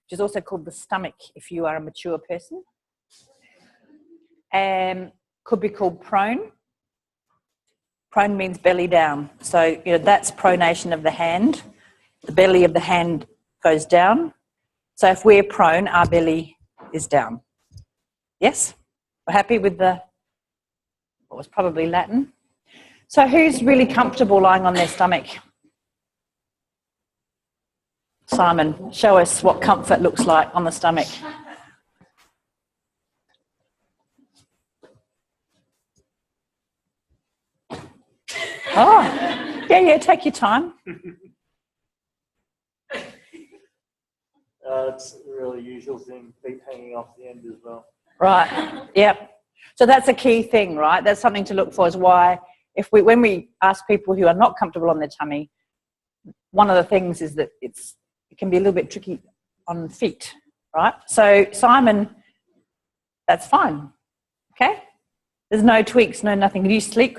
which is also called the stomach if you are a mature person. Could be called prone. Prone means belly down. So, that's pronation of the hand. The belly of the hand goes down. So if we're prone, our belly is down. Yes? We're happy with what was probably Latin. So who's really comfortable lying on their stomach? Simon, show us what comfort looks like on the stomach. Oh, yeah, take your time. It's a really usual thing, feet hanging off the end as well. Right, yep. So that's a key thing, right? That's something to look for, is why when we ask people who are not comfortable on their tummy, one of the things is that it can be a little bit tricky on feet, right? So Simon, that's fine, okay? There's no tweaks, no nothing. Could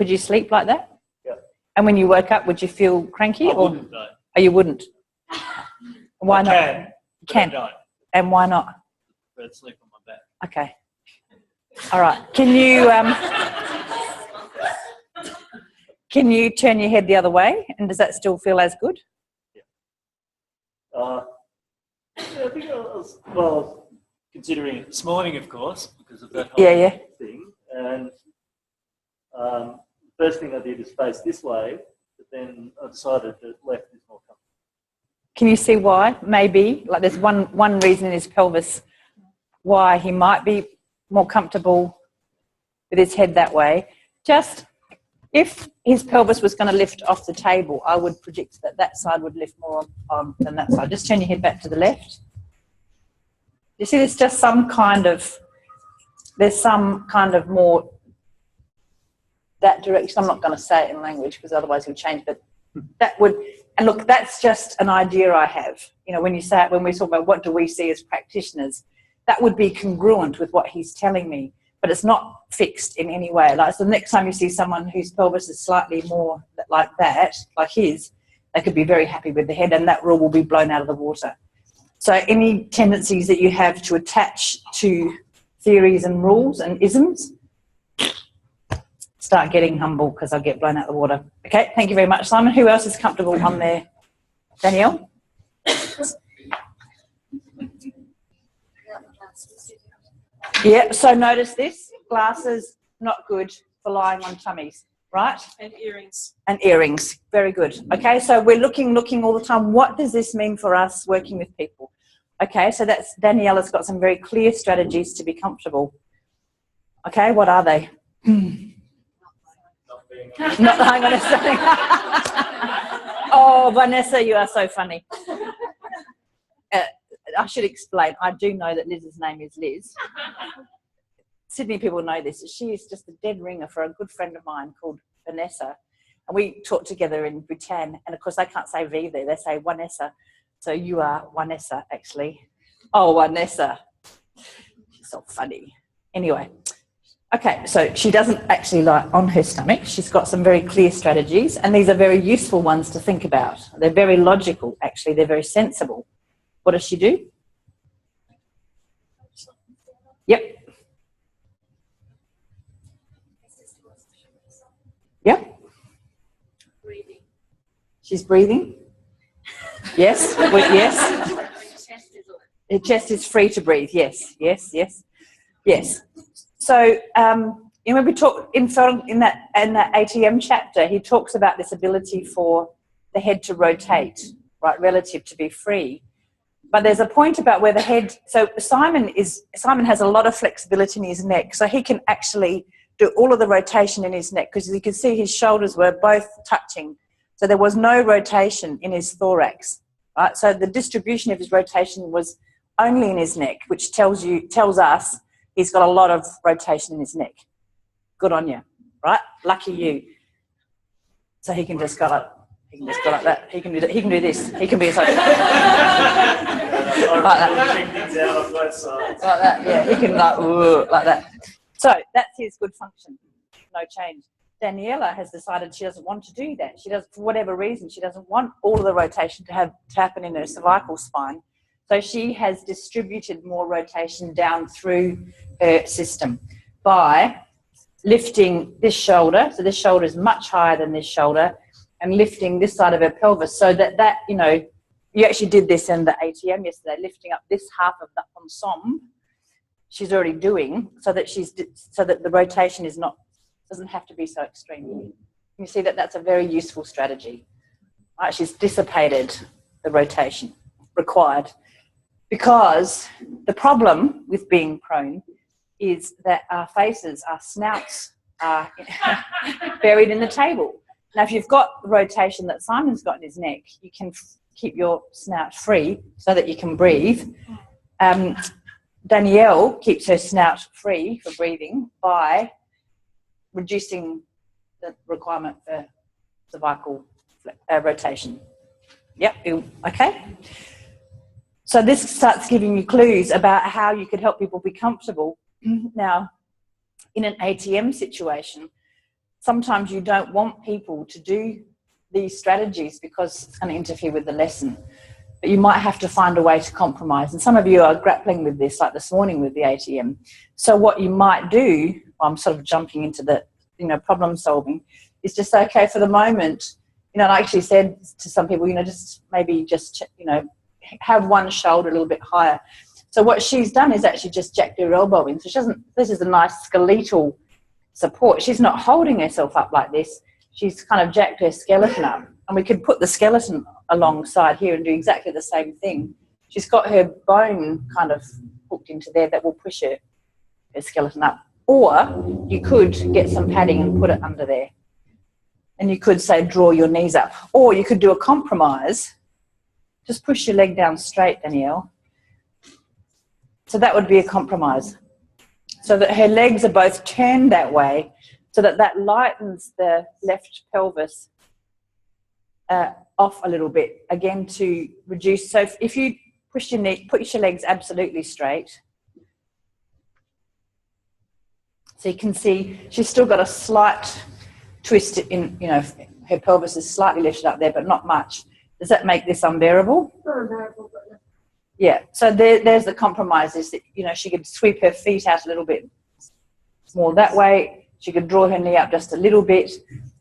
you sleep like that? Yeah. And when you woke up, would you feel cranky? I wouldn't, no. Oh, you wouldn't? Why not? You can. And why not? I'd sleep on my back. Okay. All right. Can you turn your head the other way? And does that still feel as good? Yeah. I think I was, considering it this morning, of course, because of that whole thing. And first thing I did is face this way, but then I decided that left is more comfortable. Can you see why? Maybe, like there's one reason in his pelvis why he might be more comfortable with his head that way. Just if his pelvis was going to lift off the table, I would predict that side would lift more on than that side. Just turn your head back to the left. You see, there's just some kind of more that direction. I'm not going to say it in language because otherwise he'll change, but that would, and look, that's just an idea I have. When you say it, when we talk about what do we see as practitioners, that would be congruent with what he's telling me, but it's not fixed in any way. Like, so the next time you see someone whose pelvis is slightly more like that, like his, they could be very happy with the head, and that rule will be blown out of the water. So any tendencies that you have to attach to theories and rules and isms, start getting humble because I'll get blown out of the water. Okay, thank you very much, Simon. Who else is comfortable on there? Danielle? Yeah, so notice this. Glasses, not good for lying on tummies, right? And earrings. And earrings, very good. Okay, so we're looking all the time. What does this mean for us working with people? Okay, so that's Daniela's got some very clear strategies to be comfortable. Okay, what are they? Not lying on a stomach. Oh, Vanessa, you are so funny. I should explain. I do know that Liz's name is Liz. Sydney people know this. She is just a dead ringer for a good friend of mine called Vanessa. And we taught together in Bhutan. And, of course, they can't say V there. They say Vanessa. So you are Vanessa, actually. Oh, Vanessa. She's so funny. Anyway. Okay, so she doesn't actually lie on her stomach. She's got some very clear strategies. And these are very useful ones to think about. They're very logical, actually. They're very sensible. What does she do? Yep. Yep. Breathing. She's breathing. Yes. Yes. Her chest is free to breathe. Yes. Yes. Yes. Yes. So, when we talk in that ATM chapter, he talks about this ability for the head to rotate, right, relative to be free. But there's a point about where the head, so Simon has a lot of flexibility in his neck, so he can actually do all of the rotation in his neck, because you can see his shoulders were both touching. So there was no rotation in his thorax, right? So the distribution of his rotation was only in his neck, which tells us he's got a lot of rotation in his neck. Good on you, right? Lucky you. So he can just go like, that. He can do that. He can do this. He can be like that. Like that. Yeah. He can like that. So that's his good function. No change. Daniela has decided she doesn't want to do that. She does, for whatever reason, she doesn't want all of the rotation to happen in her cervical spine. So she has distributed more rotation down through her system by lifting this shoulder. So this shoulder is much higher than this shoulder, and lifting this side of her pelvis so that you know, you actually did this in the ATM yesterday, lifting up this half of the ensemble she's already doing so that the rotation doesn't have to be so extreme. You see that that's a very useful strategy. Right? She's dissipated the rotation required, because the problem with being prone is that our faces, our snouts are buried in the table. Now, if you've got the rotation that Simon's got in his neck, you can keep your snout free so that you can breathe. Danielle keeps her snout free for breathing by reducing the requirement for cervical rotation. Yep, okay. So this starts giving you clues about how you could help people be comfortable. Now, in an ATM situation, sometimes you don't want people to do these strategies because it's going to interfere with the lesson. But you might have to find a way to compromise. And some of you are grappling with this, like this morning with the ATM. So what you might do, I'm sort of jumping into the, you know, problem solving, is just say, okay, for the moment, you know, and I actually said to some people, you know, you know, have one shoulder a little bit higher. So what she's done is actually just jacked her elbow in. So she doesn't, this is a nice skeletal support. She's not holding herself up like this. She's kind of jacked her skeleton up. And we could put the skeleton alongside here and do exactly the same thing. She's got her bone kind of hooked into there that will push her skeleton up. Or you could get some padding and put it under there. And you could say, draw your knees up. Or you could do a compromise. Just push your leg down straight, Danielle. So that would be a compromise. So that her legs are both turned that way, so that lightens the left pelvis off a little bit, again, to reduce. So if you push your knee, put your legs absolutely straight. So you can see she's still got a slight twist in, you know, her pelvis is slightly lifted up there, but not much. Does that make this unbearable? Unbearable, but no. Yeah, so there's the compromise, is that, you know, she could sweep her feet out a little bit more that way. She could draw her knee up just a little bit.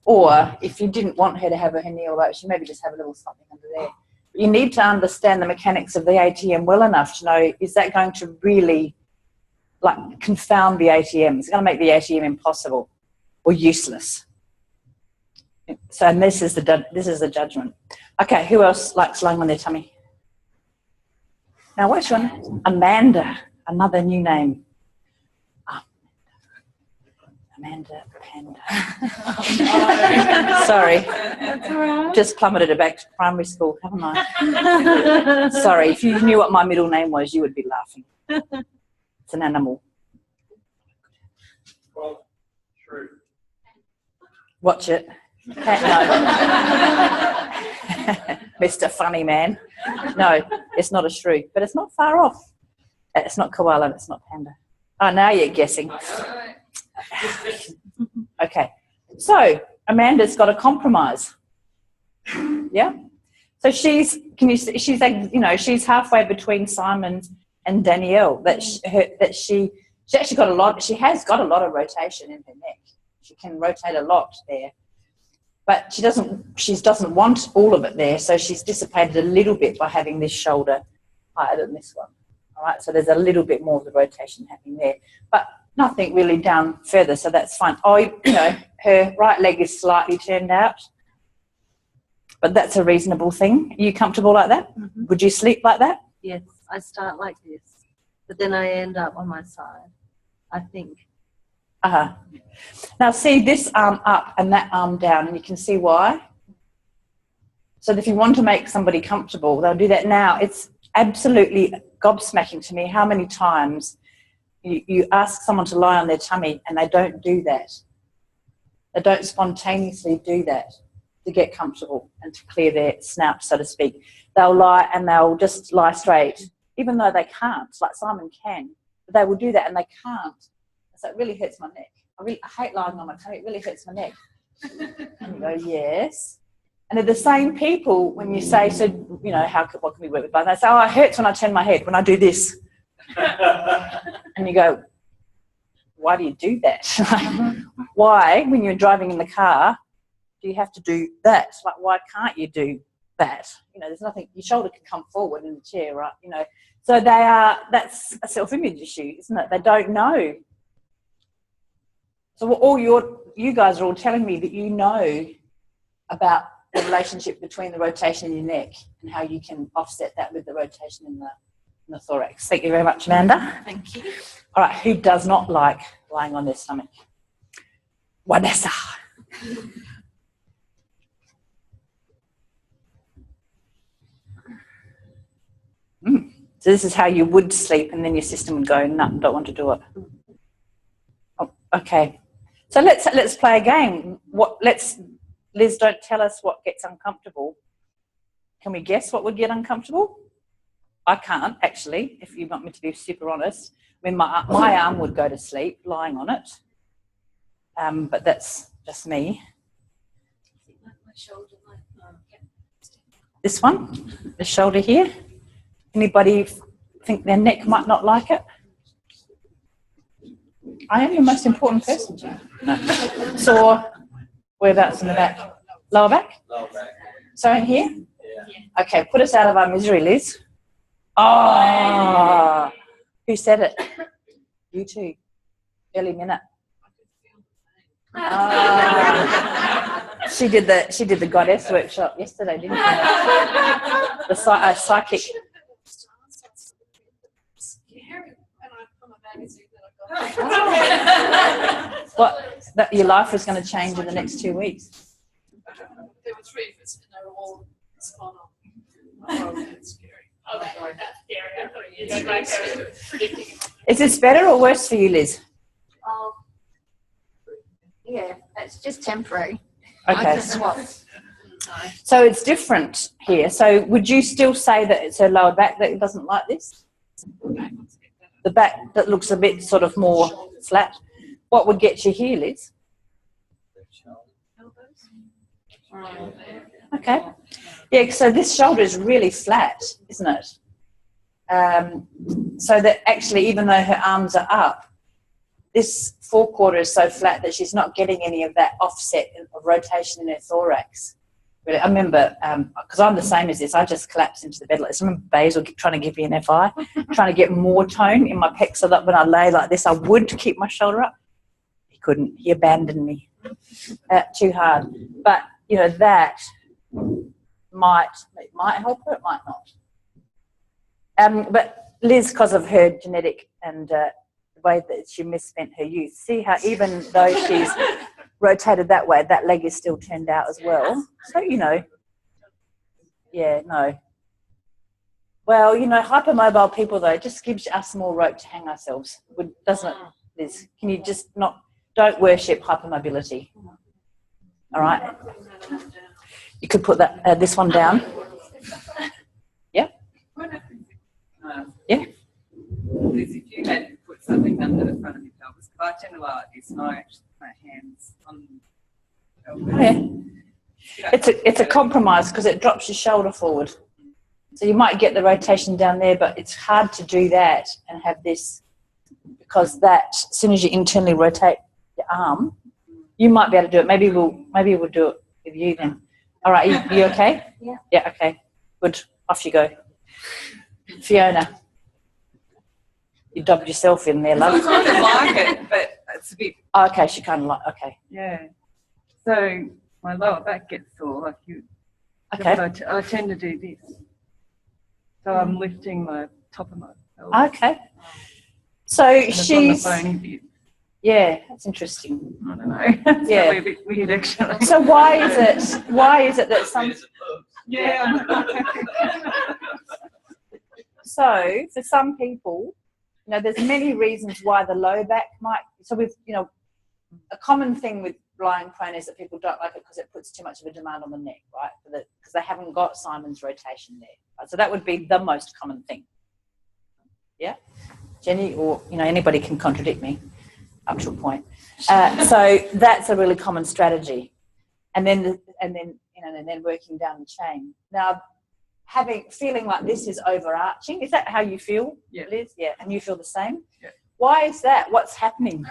Or if you didn't want her to have her knee all out, she maybe just have a little something under there. But you need to understand the mechanics of the ATM well enough to know, is that going to really, like, confound the ATM? Is it going to make the ATM impossible or useless? So, and this is the judgment. Okay, who else likes lying on their tummy? Now, what's your name? Amanda, another new name. Oh, Amanda Panda. Sorry. That's all right. Just plummeted it back to primary school, haven't I? Sorry, if you knew what my middle name was, you would be laughing. It's an animal. Well, true. Watch it. No. Mr. Funny Man. No, it's not a shrew, but it's not far off. It's not koala, it's not panda. Oh, now you're guessing. Okay, so Amanda's got a compromise. Yeah. So she's she's halfway between Simon and Danielle. She actually got a lot. She has got a lot of rotation in her neck. She can rotate a lot there. But she doesn't want all of it there, so she's dissipated a little bit by having this shoulder higher than this one. All right, so there's a little bit more of the rotation happening there, but nothing really down further, so that's fine. Oh, you know, her right leg is slightly turned out, but that's a reasonable thing. Are you comfortable like that? Mm-hmm. Would you sleep like that? Yes, I start like this, but then I end up on my side, I think. Uh-huh. Now see this arm up and that arm down, and you can see why. So if you want to make somebody comfortable, they'll do that now. It's absolutely gobsmacking to me how many times you ask someone to lie on their tummy and they don't do that. They don't spontaneously do that to get comfortable and to clear their snout, so to speak. They'll lie and they'll just lie straight, even though they can't, like Simon can. But they will do that and they can't. So it really hurts my neck. I hate lying on my tummy. It really hurts my neck. And you go, yes. And they're the same people when you say, so, you know, what can we work with? And they say, oh, it hurts when I turn my head, when I do this. And you go, why do you do that? Why, when you're driving in the car, do you have to do that? Like, why can't you do that? You know, there's nothing, your shoulder can come forward in the chair, right? You know, so that's a self-image issue, isn't it? They don't know. So all you guys are all telling me that you know about the relationship between the rotation in your neck and how you can offset that with the rotation in the thorax. Thank you very much, Amanda. Thank you. All right, who does not like lying on their stomach? Vanessa. So this is how you would sleep, and then your system would go, no, don't want to do it. Oh, okay. So let's play a game. Liz, don't tell us what gets uncomfortable. Can we guess what would get uncomfortable? I can't, actually, if you want me to be super honest. I mean, my arm would go to sleep lying on it, but that's just me. This one, the shoulder here. Anybody think their neck might not like it? I am the most important person, Jim. No. So, whereabouts in the back? Lower back? Lower back. So in here? Yeah. Okay, put us out of our misery, Liz. Oh, who said it? You too. Early minute. She did the goddess workshop yesterday, didn't she? The psychic. What? Your life was going to change in the next 2 weeks. There were 3 of us and they were all spot on. Oh, that's scary. Oh, that's scary. Is this better or worse for you, Liz? Yeah, it's just temporary. Okay. Swap. So it's different here. So would you still say that it's her lower back that doesn't like this? The back that looks a bit sort of more flat. What would get you here, Liz? Okay. Yeah, so this shoulder is really flat, isn't it? So that actually, even though her arms are up, this forequarter is so flat that she's not getting any of that offset of rotation in her thorax. Really, I remember, because I'm the same as this, I just collapsed into the bed like this. I remember Basil trying to give me an FI, trying to get more tone in my pec so that when I lay like this, I would keep my shoulder up. He couldn't. He abandoned me. Too hard. But, you know, that might help her, it might not. But Liz, because of her genetic and the way that she misspent her youth, see how even though she's rotated that way, that leg is still turned out as well. So, you know, yeah, no. Well, you know, hypermobile people, though, just gives us more rope to hang ourselves, doesn't it, Liz? Can you just don't worship hypermobility? All right? You could put that this one down. Yeah? Yeah? Liz, if you had put something under the front of your pelvis, I tend to lie like this, and I actually put my hands on the pelvis. Yeah. It's a compromise because it drops your shoulder forward. So you might get the rotation down there, but it's hard to do that and have this, because that, as soon as you internally rotate your arm, you might be able to do it. Maybe we'll do it with you then. All right, you okay? Yeah. Yeah, okay. Good. Off you go. Fiona. You dubbed yourself in there, love. I kind of like it, but it's a bit... Oh, okay, she kind of like, okay. Yeah. So my lower back gets sore, like you... Okay. I tend to do this. So I'm lifting my top of my pelvis. Okay. So And she's... it's on the bony bit. Yeah, that's interesting. I don't know. It's Yeah. probably a bit weird, actually. So why is it that some... Yeah. So for some people, you know, there's many reasons why the low back might... So with, you know, a common thing with lying prone is that people don't like it because it puts too much of a demand on the neck, right? Because they haven't got Simon's rotation there. Right? So that would be the most common thing. Yeah? Jenny, or, you know, anybody can contradict me up to a point. So that's a really common strategy. And then and then working down the chain. Now, feeling like this is overarching. Is that how you feel, Yeah. Liz? Yeah, and you feel the same? Yeah. Why is that? What's happening?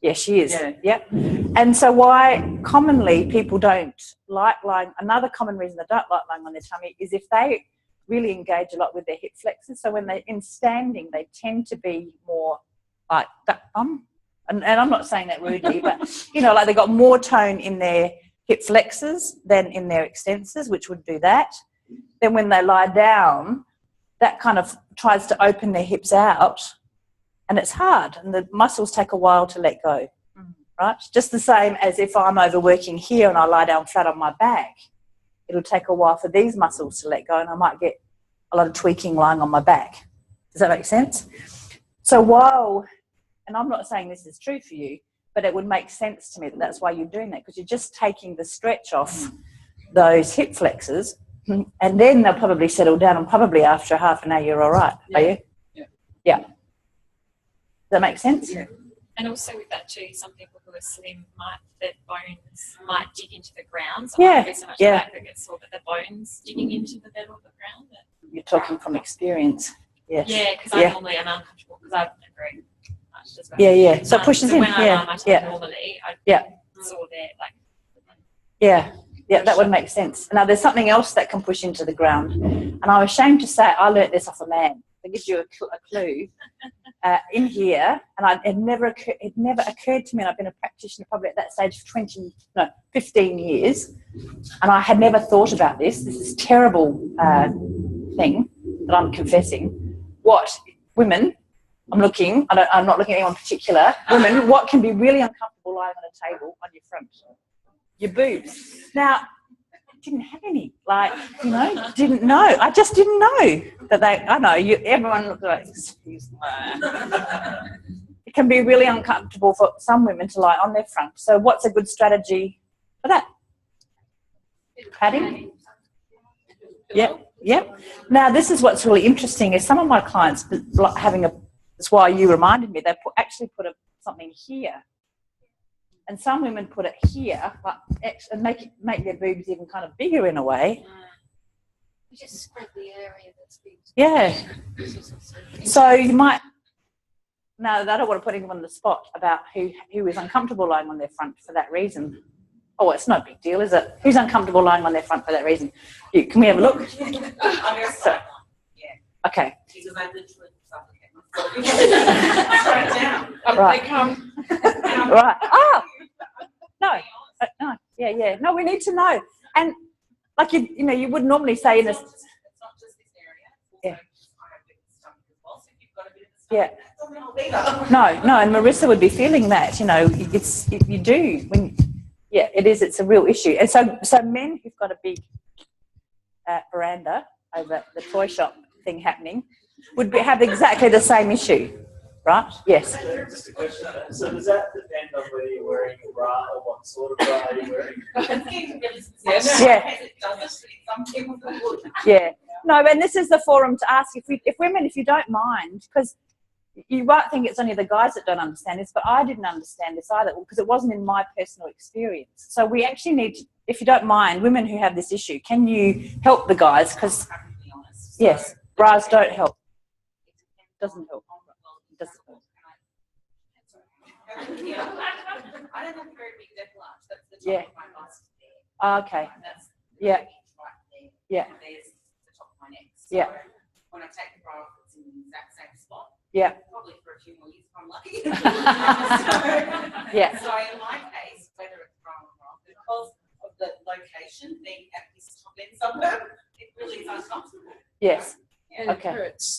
Yeah, she is. Yeah. Yep. And so why commonly people don't like lying, another common reason they don't like lying on their tummy is if they really engage a lot with their hip flexors. So when they're in standing, they tend to be more like, and I'm not saying that rudely, but, like they've got more tone in their hip flexors than in their extensors, which would do that. Then when they lie down, that kind of tries to open their hips out, and it's hard, and the muscles take a while to let go, right? Just the same as if I'm overworking here and I lie down flat on my back, it'll take a while for these muscles to let go, and I might get a lot of tweaking lying on my back. Does that make sense? So and I'm not saying this is true for you, but it would make sense to me that that's why you're doing that, because you're just taking the stretch off those hip flexors, and then they'll probably settle down, and probably after half an hour you're all right. Yeah. Are you? Yeah. Yeah. Does that make sense? Yeah. And also with that too, some people who are slim their bones might dig into the ground. So Yeah. it might be so much back that gets sore, but the bones digging into the bed or the ground. You're talking from experience. Yes. Yeah, because I normally am uncomfortable because I don't agree much as well. Yeah. So it pushes so in. when I lie on my tummy normally, I sore there, like. Yeah, that would make sense. Now, there's something else that can push into the ground, and I'm ashamed to say I learnt this off a man. It gives you a clue. In here, and it never occurred to me, and I've been a practitioner probably at that stage for 15 years, and I had never thought about this. This is a terrible thing that I'm confessing. What women, I'm not looking at anyone particular, women, what can be really uncomfortable lying on a table on your front? Your boobs. Now, I didn't have any, didn't know. I just didn't know that everyone looked like, excuse me. It can be really uncomfortable for some women to lie on their front. So what's a good strategy for that? Padding? Yep. Now, this is what's really interesting is some of my clients that's why you reminded me, they actually put something here. And some women put it here, and make their boobs even kind of bigger in a way. You just spread the area that's big. Yeah. So you might. Now, I don't want to put anyone on the spot about who is uncomfortable lying on their front for that reason. Oh, it's no big deal, is it? Who's uncomfortable lying on their front for that reason? Can we have a look? So, okay. Right. Right. Oh. No. No. Yeah. No, we need to know. And like you would normally say in this. It's not just this area. Yeah. No, and Marissa would be feeling that. You do when. Yeah, it is. It's a real issue. And so men who've got a big veranda over the toy shop thing happening would have exactly the same issue, right? Yes. Just a question. So does that depend on whether you're wearing a bra or what sort of bra you're wearing? Yeah. No, and this is the forum to ask if women, if you don't mind, because you might think it's only the guys that don't understand this, but I didn't understand this either because it wasn't in my personal experience. So we actually need to, if you don't mind, women who have this issue, can you help the guys? Because yes, bras don't help. Doesn't help. Doesn't help. I don't have a very big decollage. That's the top of my bust there. Okay. That's Yeah. right there. Yeah. And there's the top of my neck. So Yeah. when I take the bra off, it's in the exact same spot. Yeah. Probably for a few more years if I'm lucky. Yeah. So in my case, whether it's bra or not, because of the location being at this top end suburb, it really is uncomfortable. Yes. And Okay.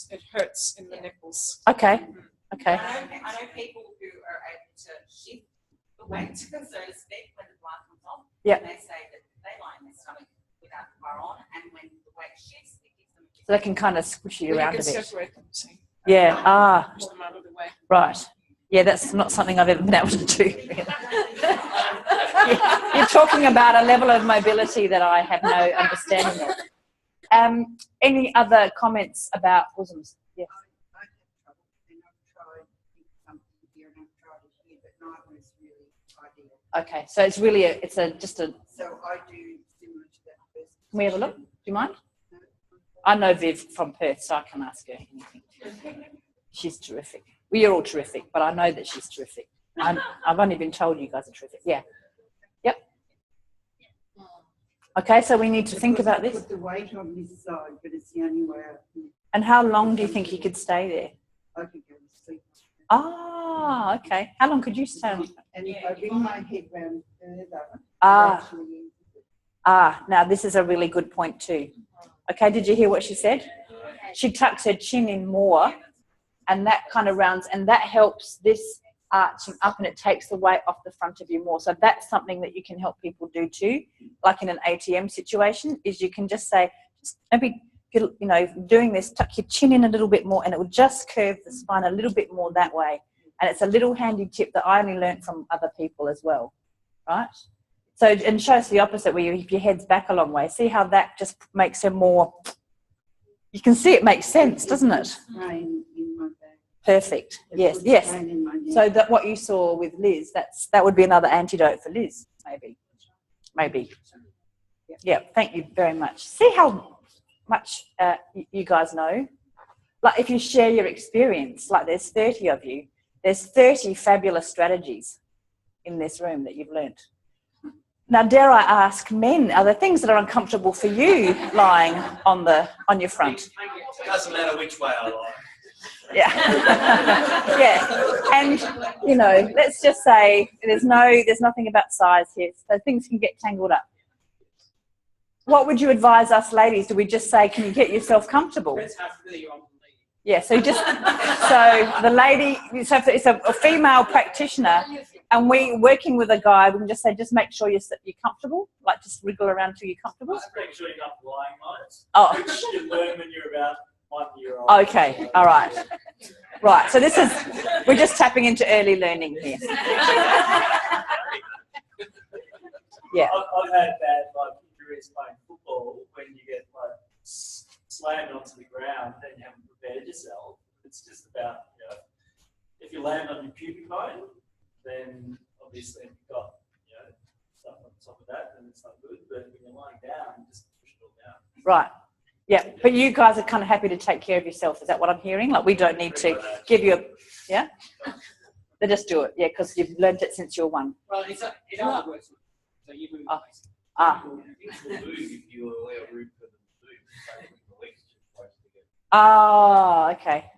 it hurts in the nipples. Okay. Okay. I know people who are able to shift the weight, so to speak, when the bra comes off. Yeah. And they say that they lie in their stomach without the bra on, and when the weight shifts, it gives them. So they can kind of squish you around a bit. Separate them, see. Yeah. Push them out of the way. Right. Yeah, that's not something I've ever been able to do. You're talking about a level of mobility that I have no understanding of. Any other comments about bosoms? Yes. I have trouble, and I've tried something here and I've tried it here, but neither is really ideal. Okay, so it's really just a. So I do similar to that first. Can we have a look? Do you mind? I know Viv from Perth, so I can ask her anything. She's terrific. Well, you're all terrific, but I know that she's terrific. I've only been told you guys are terrific. Yeah. Yep. Okay, so we need to think about this. Put the weight on this side, but it's the only way I can. And how long do you think you could stay there? I could go to sleep. Ah, okay. How long could you stay on? And if I bring my head round further, now this is a really good point too. Okay, did you hear what she said? She tucks her chin in more, and that kind of rounds, and that helps this arching up, and it takes the weight off the front of you more. So that's something that you can help people do too, like in an ATM situation, is you can just say, just maybe, you know, doing this, tuck your chin in a little bit more, and it will just curve the spine a little bit more that way. And it's a little handy tip that I only learned from other people as well, right? So, and show us the opposite, where if your head's back a long way, see how that just makes her more, you can see it makes sense, doesn't it? Pain in my back. Perfect. Yes, yes. Pain in my neck. So that what you saw with Liz, that would be another antidote for Liz, maybe. Yeah, thank you very much. See how much you guys know? Like if you share your experience, like there's 30 of you, there's 30 fabulous strategies in this room that you've learnt. Now, dare I ask, men, are there things that are uncomfortable for you lying on your front? It doesn't matter which way I lie. Yeah. Yeah. And, you know, let's just say there's nothing about size here, so things can get tangled up. What would you advise us ladies? Do we just say, can you get yourself comfortable? Yeah, so the lady, so if it's a female practitioner and we're working with a guy, we can just say, just make sure you're comfortable, like just wriggle around till you're comfortable. Just make sure you're not lying on it. Oh. Which you learn when you're about 1 year old. Okay, all right. Right, so we're just tapping into early learning here. Yeah. I've had bad injuries playing football when you get slammed onto the ground and you haven't prepared yourself. It's just about, if you land on your pubic bone, then obviously you've got, stuff on top of that, then it's not good. But when you're lying down, just push it all down. Right. Yeah, but you guys are kind of happy to take care of yourself. Is that what I'm hearing? Like we don't need to give you a, yeah? They just do it, yeah, because you've learned it since you're 1. Well, it only works. So you move. If you allow room for them to move. Okay.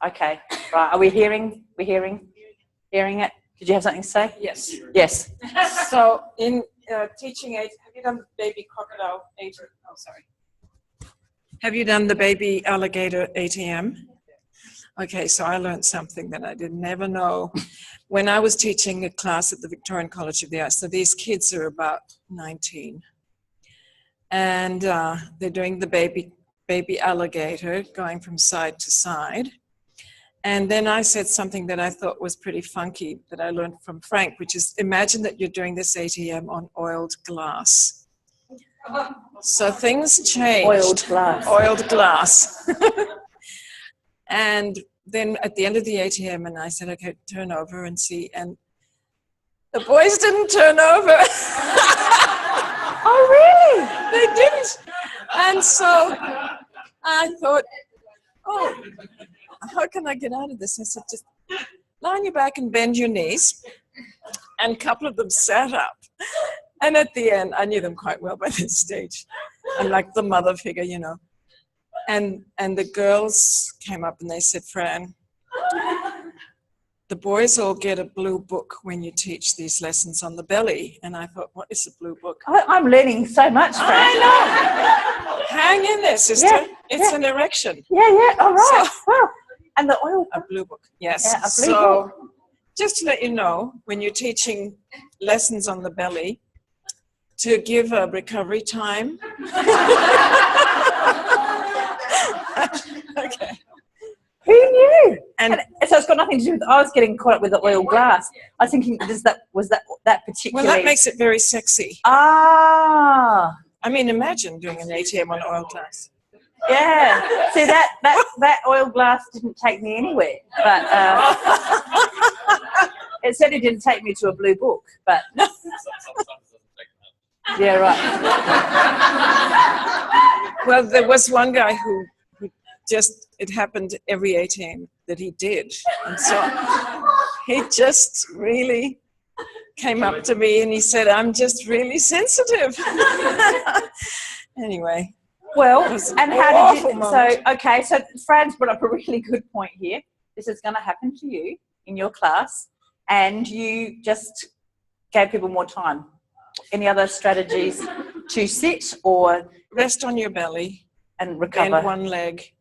Okay. Right. Are we hearing it? Did you have something to say? Yes. Yes. So in teaching have you done the baby crocodile ATM? Oh, sorry. Have you done the baby alligator ATM? Okay, so I learned something that I didn't ever know when I was teaching a class at the Victorian College of the Arts. So these kids are about 19, and they're doing the baby alligator going from side to side. And then I said something that I thought was pretty funky that I learned from Frank, which is imagine that you're doing this ATM on oiled glass. So things changed. Oiled glass. Oiled glass. And then at the end of the ATM, and I said, okay, turn over and see. And the boys didn't turn over. Oh, really? They didn't. And so I thought, oh, how can I get out of this? I said, just lie on your back and bend your knees. And a couple of them sat up. And at the end, I knew them quite well by this stage. I'm like the mother figure, And the girls came up and they said, Fran, the boys all get a blue book when you teach these lessons on the belly. And I thought, what is a blue book? I'm learning so much, Fran. I know. Hang in there, sister. Yeah, it's an erection. Yeah. All right. So, well, and the oil. A blue book. Yes. Yeah, a blue book. Just to let you know, when you're teaching lessons on the belly, to give a recovery time. Okay. Who knew? And so it's got nothing to do with. I was getting caught up with the oil glass. I was thinking, was that particular? Well, that makes it very sexy. Ah. I mean, imagine doing an ATM on oil glass. Yeah. See that oil glass didn't take me anywhere, but It said it didn't take me to a blue book, but yeah, right. Well, there was one guy who just, it happened every ATM that he did. And so he just really came up to me and he said, I'm just really sensitive. Anyway. Well, it was an and how did awful you, moment. okay, so Fran's brought up a really good point here. This is going to happen to you in your class, and you just gave people more time. Any other strategies to sit or Rest on your belly, and recover? bend one leg.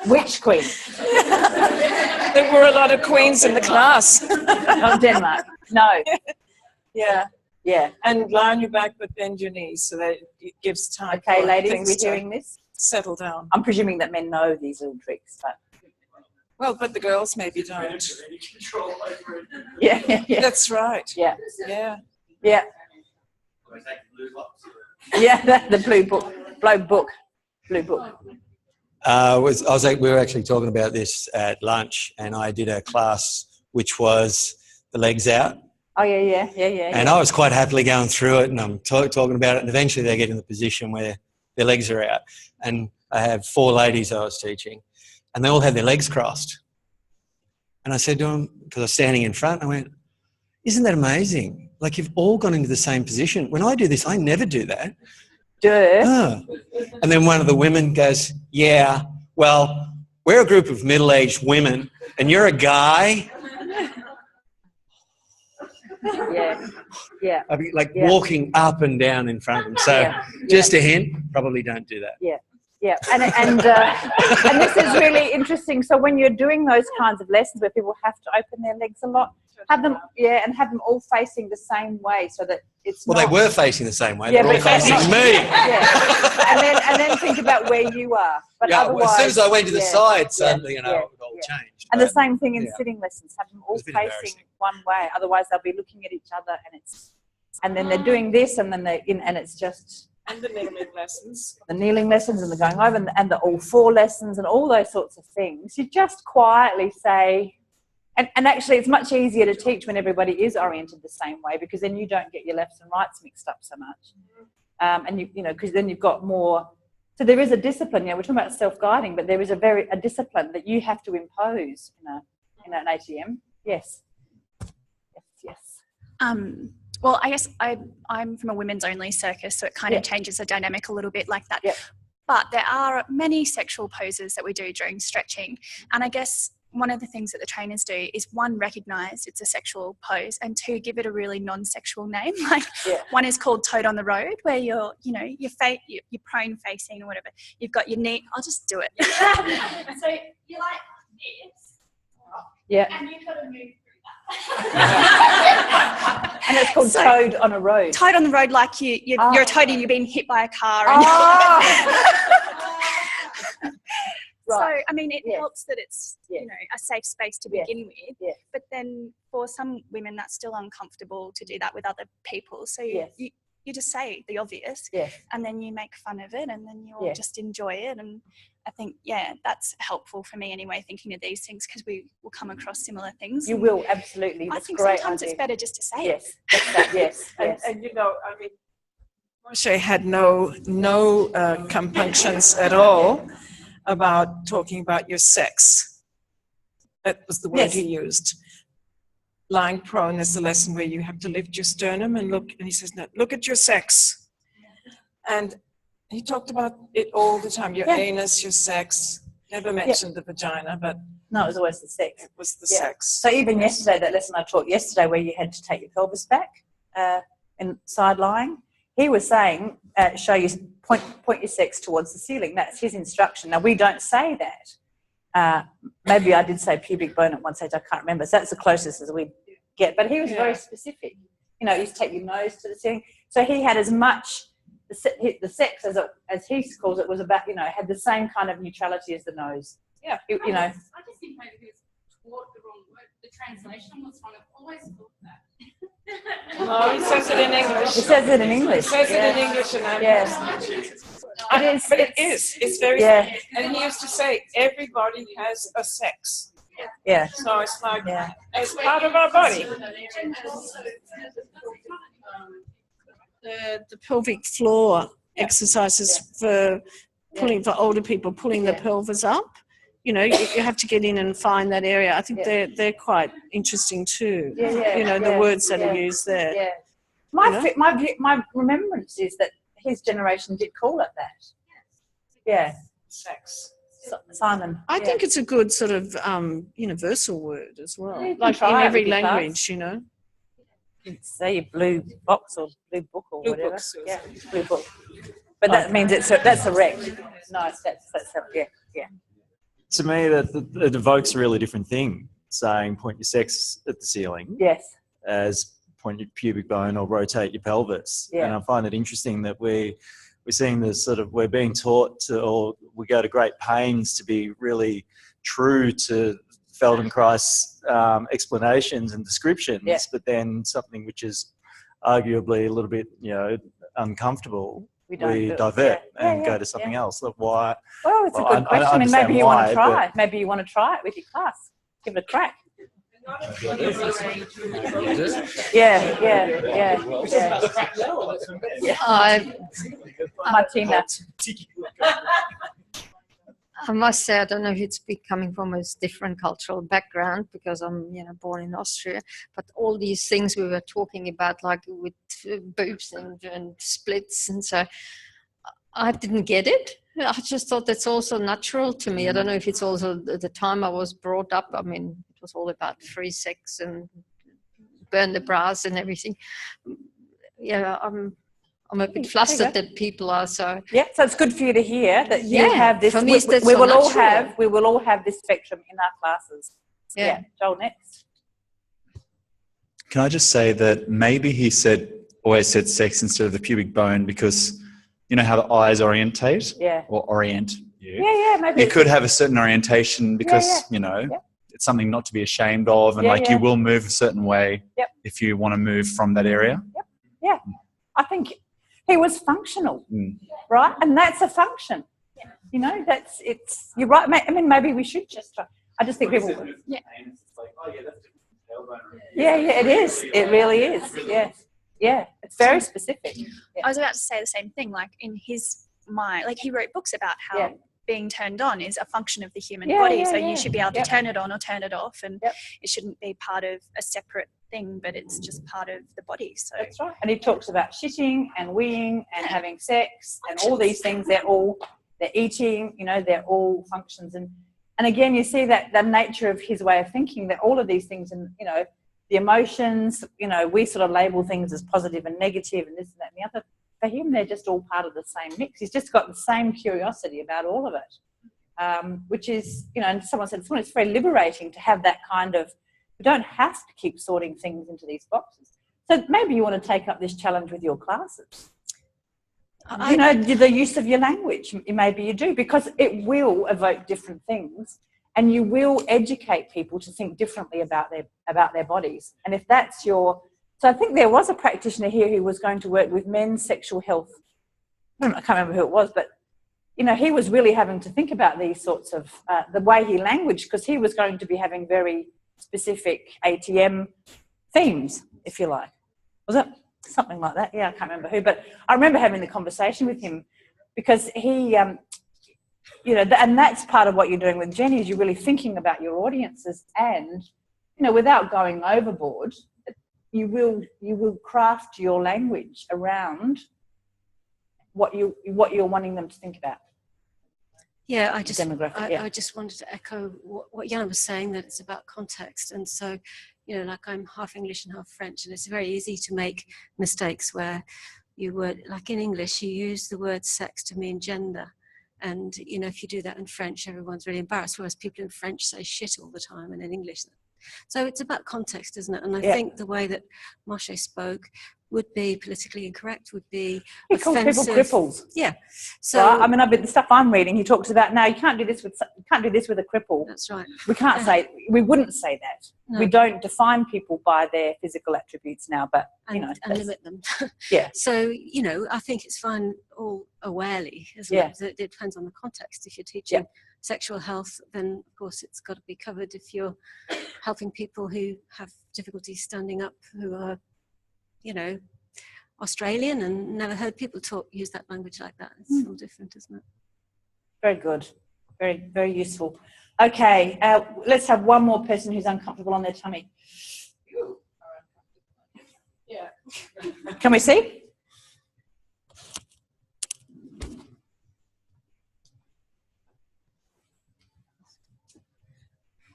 Which queen? There were a lot of queens in the class. Not Denmark. No. Yeah. Yeah. And lie on your back but bend your knees so that it gives time Okay, for ladies, things we're to hearing this. settle down. I'm presuming that men know these little tricks, but Well, but the girls maybe don't. Any control over it. yeah. That's right. Yeah. Yeah. Yeah. Yeah, the blue book. Blue book. We were actually talking about this at lunch, and I did a class which was the legs out. Oh, yeah. And I was quite happily going through it, and I'm talking about it, and eventually they get in the position where their legs are out. And I have 4 ladies I was teaching, and they all had their legs crossed. And I said to them, because I was standing in front, I went, isn't that amazing? Like, you've all gone into the same position. When I do this, I never do that. Duh. Oh. And then one of the women goes, yeah, well, we're a group of middle-aged women, and you're a guy. Yeah. I'd be like walking up and down in front of them. So just a hint, probably don't do that. Yeah, and this is really interesting. So when you're doing those kinds of lessons where people have to open their legs a lot, have them all facing the same way so that it's well, not, they were facing the same way. Yeah, They're all but- facing me. Yeah, and then think about where you are. But Yeah, otherwise, well, as soon as I went to the side, suddenly, it all changed. And the But- same thing in yeah. sitting lessons, have them all It's a bit facing embarrassing. one way. Otherwise, they'll be looking at each other, and then they're doing this, and then they're in, and it's just And the kneeling lessons. the kneeling lessons and the going over and the all 4 lessons and all those sorts of things. You just quietly say, and actually it's much easier to teach when everybody is oriented the same way, because then you don't get your lefts and rights mixed up so much. And you know, because then you've got more. So there is a discipline. We're talking about self-guiding, but there is a discipline that you have to impose in an ATM. Yes. Well, I guess I'm from a women's only circus, so it kind of changes the dynamic a little bit like that. Yep. But there are many sexual poses that we do during stretching. And I guess one of the things that the trainers do is, 1, recognise it's a sexual pose, and 2, give it a really non-sexual name. Like one is called Toad on the Road, where you're prone facing or whatever. You've got your knee. I'll just do it. So you're like this. Yeah. And you've got to move. And it's called Toad on a Road. Toad on the road, like you're a toad and you're being hit by a car. And So, I mean, it helps that it's a safe space to begin with. Yeah. But then for some women, that's still uncomfortable to do that with other people. So you just say the obvious, and then you make fun of it, and then you'll just enjoy it. And I think, that's helpful for me anyway, thinking of these things, because we will come across similar things. You will, absolutely. I think great sometimes idea. it's better just to say it. Yes. And you know, I mean, Moshe had no compunctions at all about talking about your sex. That was the word he used. Lying prone is the lesson where you have to lift your sternum and look, and he says, no, look at your sex. And he talked about it all the time, your anus, your sex. Never mentioned the vagina, but no, it was always the sex. It was the sex. So even yesterday, that lesson I taught yesterday, where you had to take your pelvis back and side lying, he was saying, point your sex towards the ceiling. That's his instruction. Now, we don't say that. Maybe I did say pubic bone at one stage, I can't remember. So that's the closest as we get. But he was very specific. You know, you take your nose to the ceiling. So he had as much, the sex, as he calls it, was about, had the same kind of neutrality as the nose. Yeah. I just think maybe he was taught the wrong word. The translation was wrong. I've always thought that. No, he says it in English. He says it in English. He says it in English and yes. It is. But it is. It's very. Yeah. And he used to say, everybody has a sex. Yeah. So it's like, Yeah. as part of our body. The pelvic floor exercises for pulling, for older people, pulling the pelvis up. You know, you have to get in and find that area. I think they're quite interesting too. You know, the words that are used there. Yeah. My remembrance is that his generation did call it that. Yeah. Sex. Simon. I think it's a good sort of universal word as well. Yeah, Like in try it every with your language, class. you know. You'd say blue box or blue book or Blue whatever. books. Yeah, blue book. But that means that's a wreck. No, that's yeah. To me, that evokes a really different thing, saying point your sex at the ceiling. Yes. As point your pubic bone or rotate your pelvis. Yeah. And I find it interesting that we're seeing this sort of, we're being taught to, or we go to great pains to be really true to Feldenkrais's explanations and descriptions, but then something which is arguably a little bit, uncomfortable, we divert and go to something else. Like why? Well, it's a good question. I mean, maybe you want to try. Maybe you want to try it with your class. Give it a crack. Yeah. Martina. I must say, I don't know if it's coming from a different cultural background because I'm, born in Austria. But all these things we were talking about, like with boobs and splits, and so I didn't get it. I just thought that's also natural to me. I don't know if it's also the time I was brought up. I mean, it was all about free sex and burn the bras and everything. Yeah, I'm a bit flustered that people are so. Yeah, so it's good for you to hear that you have this. For me, we will all have this spectrum in our classes. Yeah. Joel, next. Can I just say that maybe he always said sex instead of the pubic bone because you know how the eyes orientate or orient you. Yeah, maybe. It could have a certain orientation because it's something not to be ashamed of, and you will move a certain way if you want to move from that area. Yeah, I think he was functional, right? And that's a function. You know, you're right. I mean, maybe we should just try. I just think people. Yeah, it is. It really is. Yeah, it's very specific. Yeah. I was about to say the same thing. Like in his mind, like he wrote books about how being turned on is a function of the human body. So you should be able to turn it on or turn it off, and it shouldn't be part of a separate thing, but it's just part of the body. So that's right. And he talks about shitting and weeing and having sex and all these things. They're eating. They're all functions. And again, you see that the nature of his way of thinking. That all of these things, and the emotions, we sort of label things as positive and negative and this and that and the other. For him, they're just all part of the same mix. He's just got the same curiosity about all of it, which is, and someone said, it's very liberating to have that kind of, you don't have to keep sorting things into these boxes. So maybe you want to take up this challenge with your classes. The use of your language, maybe you do, because it will evoke different things. And you will educate people to think differently about their bodies. And if that's so I think there was a practitioner here who was going to work with men's sexual health. I can't remember who it was, but he was really having to think about these sorts of the way he languaged, because he was going to be having very specific ATM themes, if you like. Was it something like that? Yeah, I can't remember who, but I remember having the conversation with him because he. And that's part of what you're doing with Jenny, is you're really thinking about your audiences, and without going overboard, you will craft your language around what you're wanting them to think about. Yeah, I just wanted to echo what Jana was saying, that it's about context. And so, like I'm half English and half French, and it's very easy to make mistakes where like in English, you use the word sex to mean gender. And, if you do that in French, everyone's really embarrassed, whereas people in French say shit all the time, and in English. So it's about context, isn't it? And I think the way that Moshe spoke would be politically incorrect, would be He calls people cripples. Yeah. So right? I mean, the stuff I'm reading, he talks about, no, you can't do this with a cripple. That's right. We can't say, we wouldn't say that. No. We don't define people by their physical attributes now, but, you know. And limit them. Yeah. So, you know, I think it's fine all awarely, isn't it? It depends on the context. If you're teaching sexual health, then of course it's got to be covered. If you're helping people who have difficulty standing up, who are, you know, Australian and never heard people use that language like that. It's all different, isn't it? Very good. Very, very useful. Okay, let's have one more person who's uncomfortable on their tummy. Yeah. Can we see?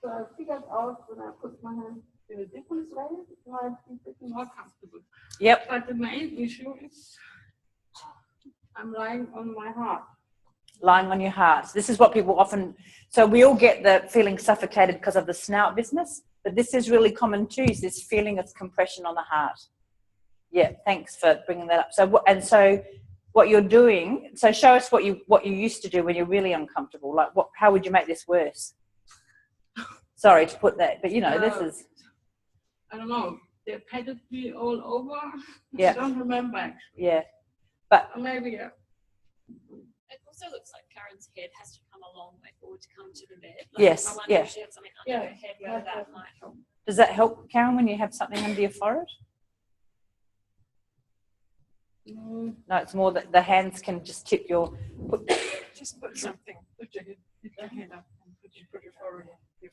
So I figured out when I put my hand in a different way, I'd be pretty more comfortable. Yep. But the main issue is I'm lying on my heart. Lying on your heart. This is what people often, so we all get the feeling suffocated because of the snout business, but this is really common too, is this feeling of compression on the heart. Yeah, thanks for bringing that up. So what you're doing, so show us what you used to do when you're really uncomfortable. Like how would you make this worse? Sorry to put that, but you know, this is. I don't know. They patted me all over. Yeah. I don't remember actually. Yeah. But maybe, It also looks like Karen's head has to come a long way forward to come to the bed. Like, yes, I wonder if she had something under her head, whether that might help. Does that help, Karen, when you have something under your forehead? No, it's more that the hands can just tip your. Just put something. Put your head up and put your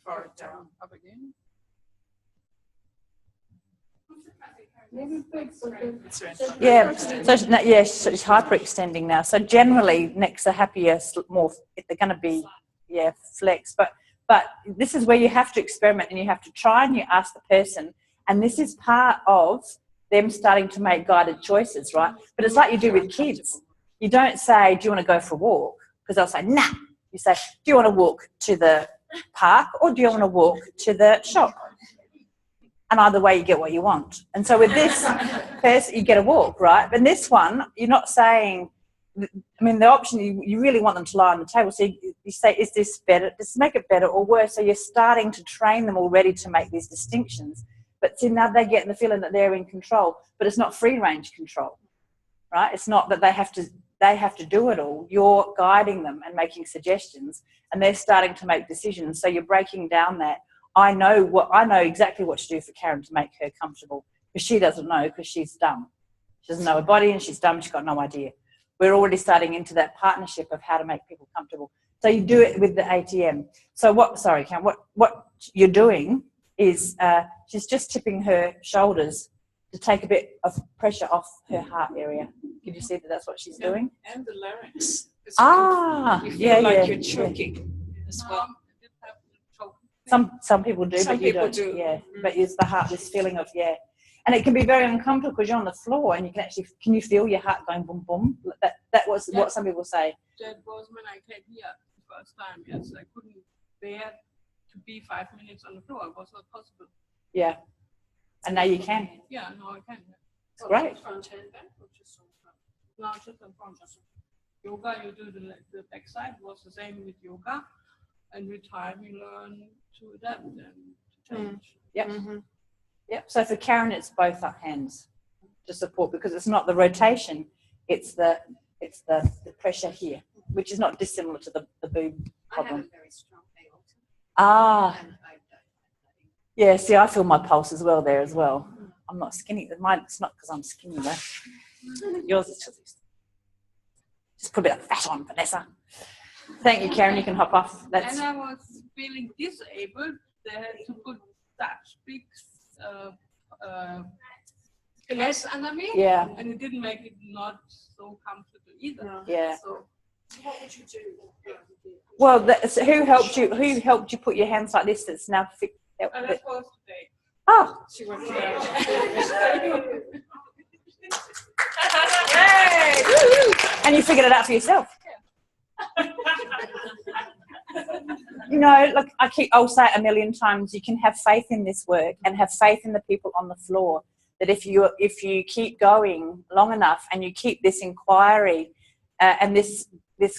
forehead down. Up again. Yeah, so it's hyperextending now. So generally, necks are happier, more. They're going to be, flex. But this is where you have to experiment and you have to try and you ask the person. And this is part of them starting to make guided choices, right? But it's like you do with kids. You don't say, "Do you want to go for a walk?" Because they'll say, "Nah." You say, "Do you want to walk to the park or do you want to walk to the shop?" And either way, you get what you want. And so with this person, you get a walk, right? But this one, you're not saying, I mean, the option, you really want them to lie on the table. So you say, is this better? Does this make it better or worse? So you're starting to train them already to make these distinctions. But see, now they're getting the feeling that they're in control. But it's not free-range control, right? It's not that they have to do it all. You're guiding them and making suggestions, and they're starting to make decisions. So you're breaking down that. I know exactly what to do for Karen to make her comfortable, because she doesn't know, because she's dumb. She doesn't know her body and she's dumb. She's got no idea. We're already starting into that partnership of how to make people comfortable. So you do it with the ATM. So Karen, what you're doing is she's just tipping her shoulders to take a bit of pressure off her heart area. Can you see that that's what she's doing? And the larynx. You feel like you're choking as well. Some people do, but you don't. Yeah, but it's the heart, this feeling of, and it can be very uncomfortable because you're on the floor and you can you feel your heart going boom boom? That was what some people say. That was when I came here the first time. Yes, I couldn't bear to be 5 minutes on the floor. It was not possible. Yeah, and now you can. Yeah, now I can. It's great. Front and back, or just on front? No, just on front. Yoga, you do the back side. Was the same with yoga, and with time you learn to adapt and to change. Yep. Mm-hmm. Yep. So for Karen, it's both up hands to support, because it's not the rotation, it's the pressure here, which is not dissimilar to the boob problem. I have a very strong aorta. Yeah. See, I feel my pulse as well there as well. I'm not skinny. It's not because I'm skinny though. Yours is just put a bit of fat on, Vanessa. Thank you, Karen. You can hop off. And I was feeling disabled. They had to put such big glass under me. Yeah. And it didn't make it not so comfortable either. No. Yeah. So what would you do? Well, so who helped you? Who helped you put your hands like this? That's now fixed. That was today. Oh. She was Yay! And you figured it out for yourself. You know, look, I'll say it a million times, you can have faith in this work and have faith in the people on the floor. that if you keep going long enough and you keep this inquiry and this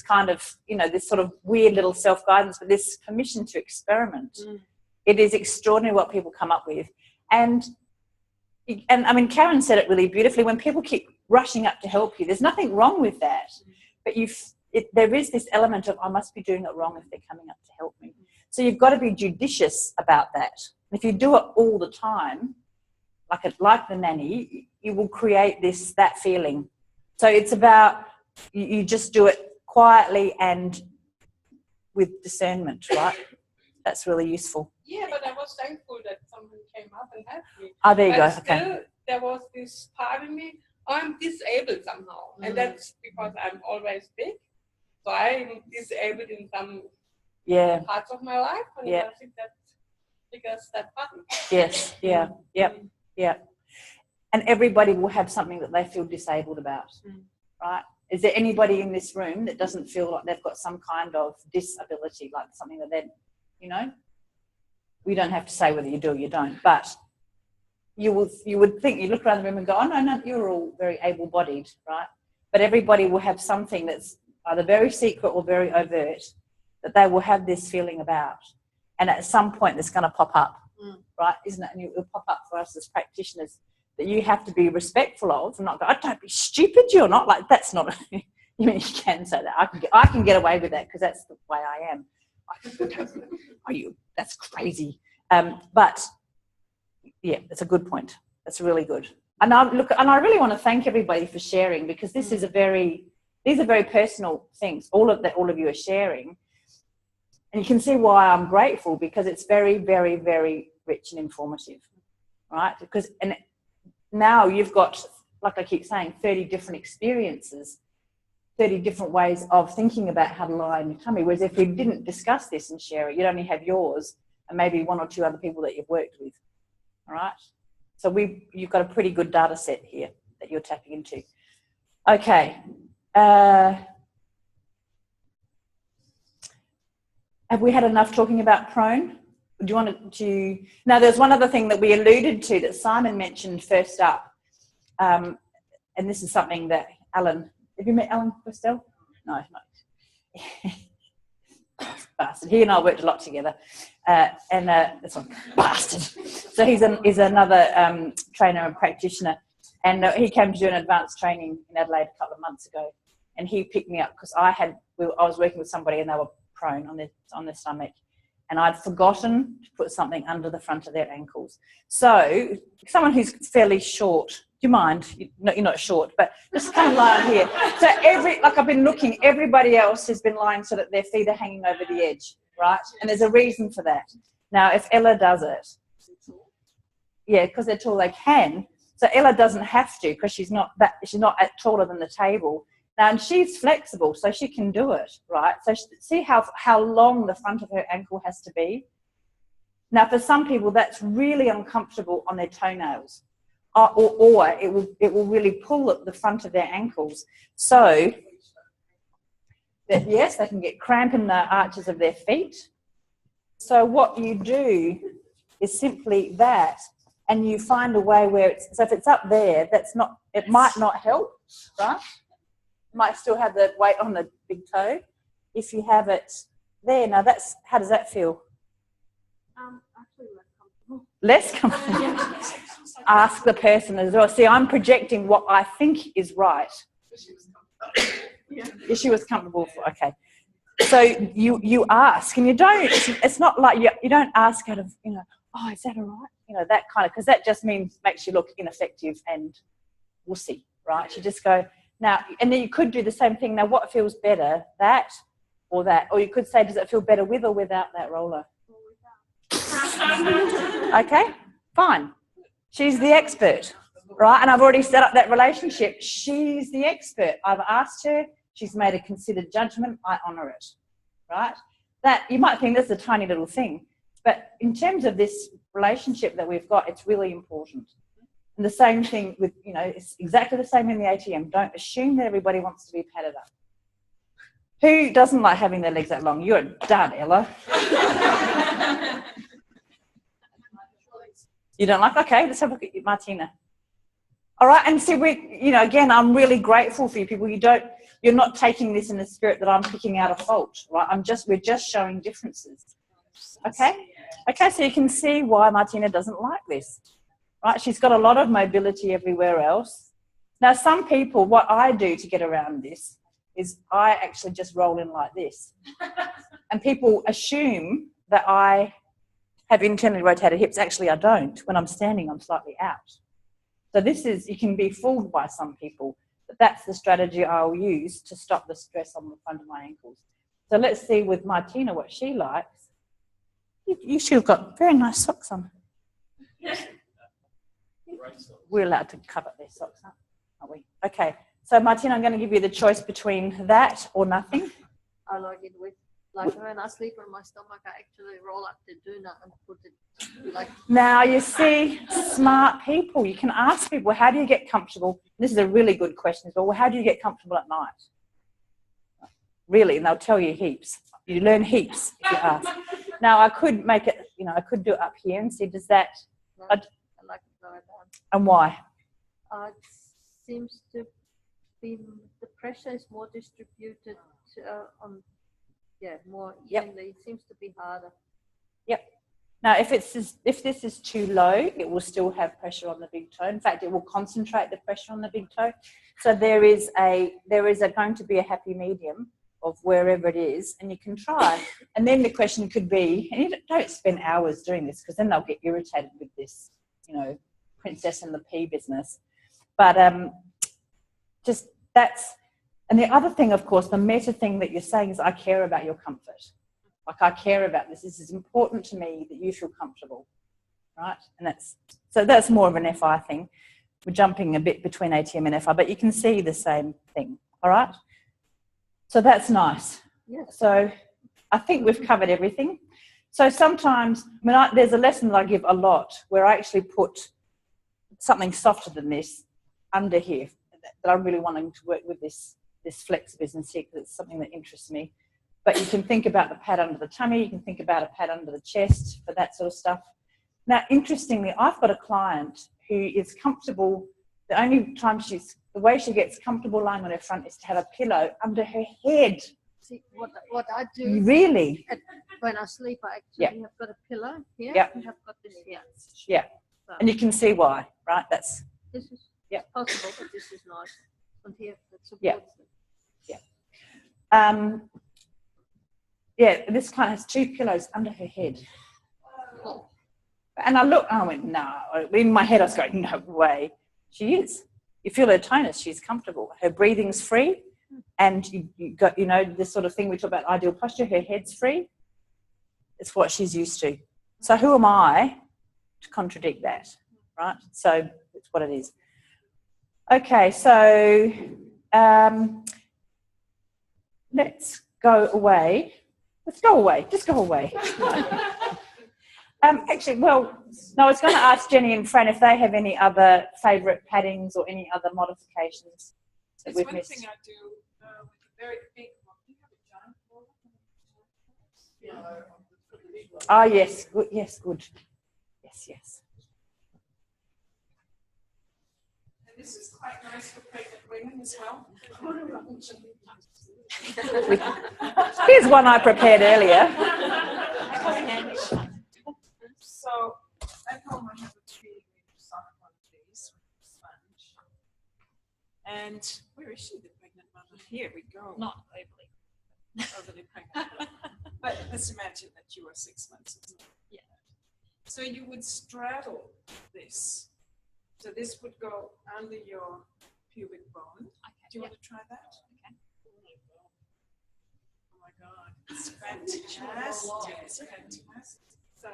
kind of, you know, this sort of weird little self-guidance, but this permission to experiment, it is extraordinary what people come up with. And I mean, Karen said it really beautifully. When people keep rushing up to help you, there's nothing wrong with that. But there is this element of, I must be doing it wrong if they're coming up to help me. So you've got to be judicious about that. If you do it all the time, like the nanny, you will create that feeling. So it's about, you just do it quietly and with discernment, right? That's really useful. Yeah, but I was thankful that someone came up and helped me. Oh, there you go. Still, Okay. there was this part of me, I'm disabled somehow. And that's because I'm always big. So I'm disabled in some parts of my life. And I think that triggers that button. Yes, yeah. And everybody will have something that they feel disabled about, right? Is there anybody in this room that doesn't feel like they've got some kind of disability, like something that they're, you know? We don't have to say whether you do or you don't, but you would think, you look around the room and go, oh, no, you're all very able-bodied, right? But everybody will have something that's either very secret or very overt that they will have this feeling about. And at some point, it's going to pop up, right? Isn't it? And it will pop up for us as practitioners that you have to be respectful of and not go, oh, don't be stupid, you're not. Like, that's not, you mean, you can say that. I can get away with that because that's the way I am. That's crazy. But yeah, that's a good point. That's really good. And I really want to thank everybody for sharing, because this is these are very personal things. All of you are sharing, and you can see why I'm grateful, because it's very, very, very rich and informative, right? And now you've got, like I keep saying, 30 different experiences, 30 different ways of thinking about how to lie in your tummy. Whereas if we didn't discuss this and share it, you'd only have yours and maybe one or two other people that you've worked with. All right. So you've got a pretty good data set here that you're tapping into. Okay. Have we had enough talking about prone? Do you want to? Now, there's one other thing that we alluded to that Simon mentioned first up. And this is something that Alan, have you met Alan Questel? No, not. Bastard. He and I worked a lot together. This one, bastard. So he's another trainer and practitioner. And he came to do an advanced training in Adelaide a couple of months ago. And he picked me up because I was working with somebody and they were prone on their stomach. And I'd forgotten to put something under the front of their ankles. So someone who's fairly short, do you mind? You're not short, but just come lie on here. So I've been looking, everybody else has been lying so that their feet are hanging over the edge, right? And there's a reason for that. Now, if Ella does it, yeah, because they're tall, they can. So Ella doesn't have to, because she's not taller than the table. Now, and she's flexible, so she can do it, right? So see how long the front of her ankle has to be. Now, for some people, that's really uncomfortable on their toenails, or it will really pull at the front of their ankles. So that, yes, they can get cramp in the arches of their feet. So what you do is simply that, and you find a way where so if it's up there, it might not help, right? Might still have the weight on the big toe. If you have it there, now how does that feel? Actually Less comfortable. Ask the person as well. See, I'm projecting what I think is right. If she was comfortable. Okay. So you ask, and you don't. It's not like you don't ask out of oh, is that all right? That kind of, because that just makes you look ineffective and wussy, right? You just go. Now, and then you could do the same thing. Now, what feels better, that? Or you could say, does it feel better with or without that roller? Okay, fine. She's the expert, right? And I've already set up that relationship. She's the expert. I've asked her. She's made a considered judgment. I honour it, right? That, you might think that's a tiny little thing, but in terms of this relationship that we've got, it's really important. And the same thing with, it's exactly the same in the ATM. Don't assume that everybody wants to be padded up. Who doesn't like having their legs that long? You're done, Ella. You don't like? Okay, let's have a look at you, Martina. All right, and see, again, I'm really grateful for you people. You're not taking this in the spirit that I'm picking out a fault, right? We're just showing differences. Okay? Okay, so you can see why Martina doesn't like this, right? She's got a lot of mobility everywhere else. Now, some people, what I do to get around this is I actually just roll in like this. And people assume that I have internally rotated hips. Actually, I don't. When I'm standing, I'm slightly out. So you can be fooled by some people, but that's the strategy I'll use to stop the stress on the front of my ankles. So let's see with Martina what she likes. You should have got very nice socks on. We're allowed to cover their socks up, aren't we? Okay, so Martina, I'm going to give you the choice between that or nothing. I like it with, like when I sleep on my stomach, I actually roll up the doona and put it like. Now you see, smart people, you can ask people, how do you get comfortable? This is a really good question as well. Well, how do you get comfortable at night? Really, and they'll tell you heaps. You learn heaps if you ask. Now I could make it, I could do it up here and see, does that? No, I like it lower down. And why? It seems to be, the pressure is more distributed more evenly. It seems to be harder. Yep. Now, if this is too low, it will still have pressure on the big toe. In fact, it will concentrate the pressure on the big toe. So there is going to be a happy medium of wherever it is, and you can try. And then the question could be, and you don't spend hours doing this because then they'll get irritated with this, princess and the pea business. But just that's, and the other thing, of course, the meta thing that you're saying is I care about your comfort. Like I care about this. This is important to me that you feel comfortable, right? And that's more of an FI thing. We're jumping a bit between ATM and FI, but you can see the same thing, all right? So that's nice. Yeah. So I think we've covered everything. So sometimes, there's a lesson that I give a lot where I actually put something softer than this under here that I'm really wanting to work with this flex business here because it's something that interests me. But you can think about the pad under the tummy, you can think about a pad under the chest for that sort of stuff. Now, interestingly, I've got a client who is comfortable, the way she gets comfortable lying on her front is to have a pillow under her head. See, what I do. Really? When I sleep, I actually have got a pillow here. Yep. And have got this here. Yeah. So, and you can see why, right? This is possible, but this is nice. On here, that supports it. Yeah. This client has 2 pillows under her head. And I went, no. In my head, I was going, no way. She is. You feel her tonus. She's comfortable. Her breathing's free. And you got, this sort of thing we talk about ideal posture. Her head's free. It's what she's used to. So who am I to contradict that, right? So it's what it is. Okay, so let's go away. Let's go away. Just go away. Actually, no, I was going to ask Jenny and Fran if they have any other favourite paddings or any other modifications that we've missed. One thing I do with a very big one. Do you have a giant ball? Oh, yes. Good. Yes, good. Yes. And this is quite nice for pregnant women as well. Here's one I prepared earlier. So at home I have a 3-meter soft one of these with a sponge. And where is she, the pregnant mother? Here we go. Not overly pregnant. But let's imagine that you are 6 months old. Yeah. So you would straddle this. So this would go under your pubic bone. Okay. Do you want to try that? Okay. Oh my God. It's fantastic. It's fantastic. So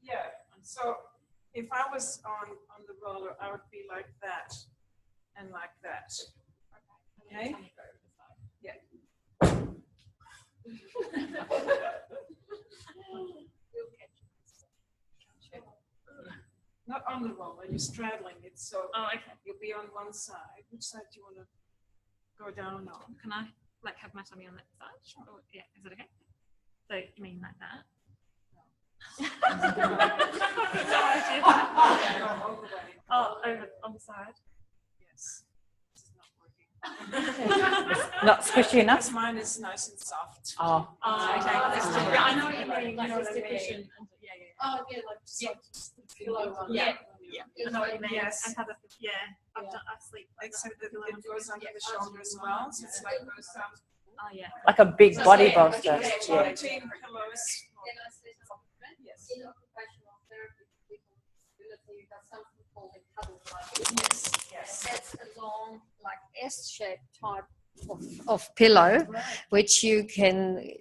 yeah. So if I was on the roller, I would be like that and like that. Okay. Yeah. Not on the roller, you're straddling it, so you'll be on one side. Which side do you want to go down on? Can I have my tummy on that side? Sure. Or, yeah, is it okay? So you mean like that? Oh, over on the side. Yes. This is not working. Not squishy enough? Because mine is nice and soft. Oh. Okay. I know what you mean. Like it's deficient. Oh, yeah, like just like pillow one. Yeah. Yeah. I know what you mean. Yes. And have a, I sleep like so that it goes under the shoulder as well. So it's like goes down. Oh, yeah. Like a big body bolster. Yeah. Yeah. Team pillows. Yes. In occupational therapy, people with disability, that's something called a cuddle body. Yes. That's a long, like S-shaped type of pillow, which you can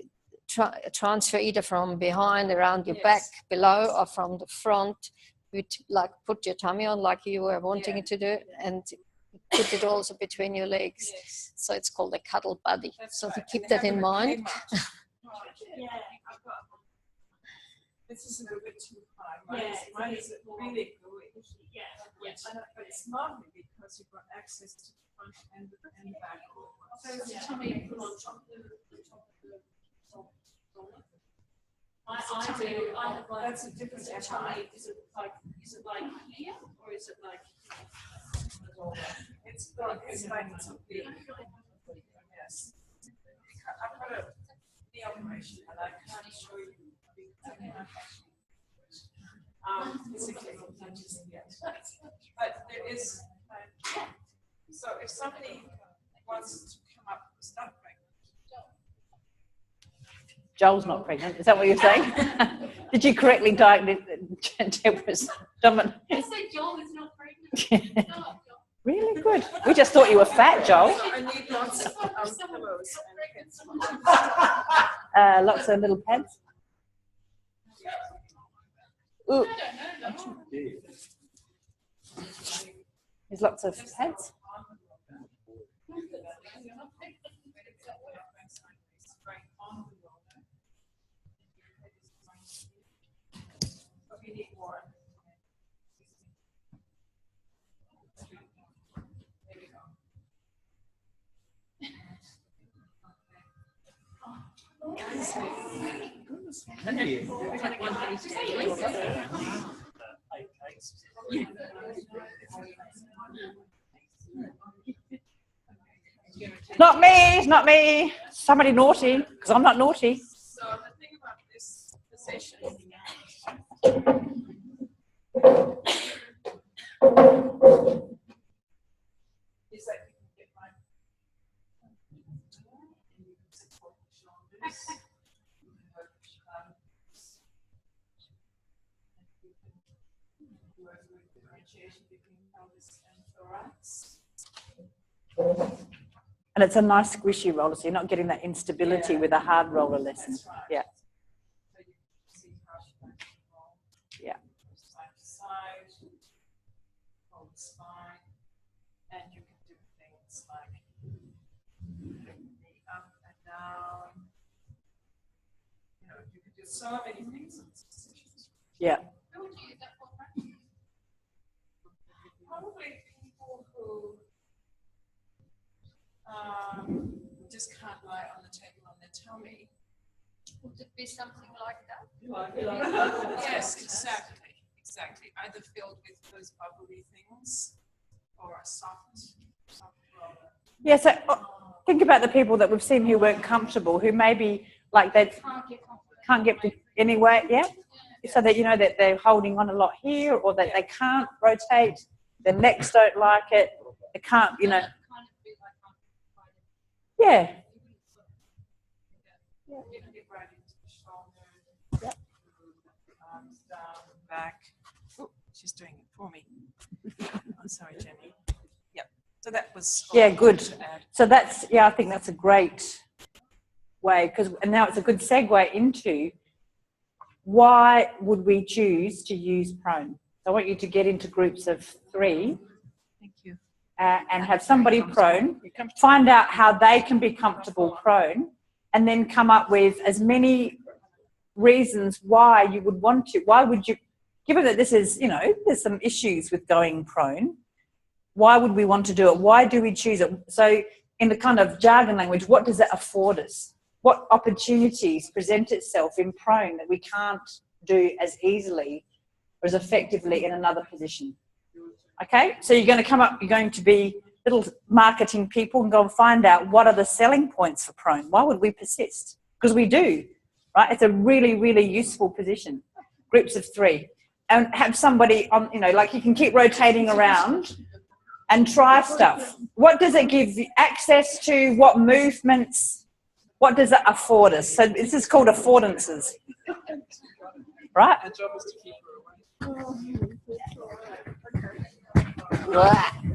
transfer either from behind, around your back, below, or from the front. Like put your tummy on, like you were wanting it to do, and put it also between your legs. Yes. So it's called a cuddle buddy. That's so right. to keep And they that in haven't mind. paid much. Yeah, I've got. This is a little bit too high. Mine is really gooey. Yeah. But it's lovely because you've got access to the front and the back. So it's a tummy put on top of the I do. I have like. That's a different tummy. Is it like here or is it like? It's like it's big. Yes. I've got the operation and I can't show you physically yet. But there is. So if somebody wants to come up with stuff like Joel's not pregnant. Is that what you're saying? Did you correctly diagnose Deborah's dominant? I said Joel is not pregnant. No. Really good. We just thought you were fat, Joel. I need lots of pillows. Lots of little pads. Ooh. There's lots of pads. Not me, not me. Somebody naughty, because I'm not naughty. So the thing about this position is that you can get my and you can support the shoulders. You can work the shoulders. And you can work with differentiation between pelvis and thorax. And it's a nice squishy roller, so you're not getting that instability with a hard roller lesson. That's right. Yeah. So you can see how she can roll. Yeah. Side to side, hold the spine, and you can do things like the up and down. You know, you can do so many things in this position. Yeah. Who would you use that for? Probably people who just can't lie on the table on their tummy. Would it be something like that? Yes, exactly. Either filled with those bubbly things or a soft roller. Yeah, so think about the people that we've seen who weren't comfortable, who maybe like they can't get any weight, yeah? So that you know that they're holding on a lot here, or that they can't rotate, their necks don't like it, they can't, you know. Yeah. You can get right into the shoulder, arms down, back. Oh, she's doing it for me. I'm sorry, Jenny. Yep. So that was. Yeah, good. So that's, I think that's a great way, and now it's a good segue into why would we choose to use prone? So I want you to get into groups of 3. Thank you. And have somebody prone, find out how they can be comfortable prone, and then come up with as many reasons why you would want to. Why would you, given that this is, you know, there's some issues with going prone, why would we want to do it? Why do we choose it? So in the kind of jargon language, what does it afford us? What opportunities present itself in prone that we can't do as easily or as effectively in another position. Okay, so you're going to come up, you're going to be little marketing people and go and find out what are the selling points for prone. Why would we persist? Because we do, right? It's a really, really useful position. Groups of 3. And have somebody on, you know, like you can keep rotating around and try stuff. What does it give you access to? What movements? What does it afford us? So this is called affordances, right? Our job is to keep her away.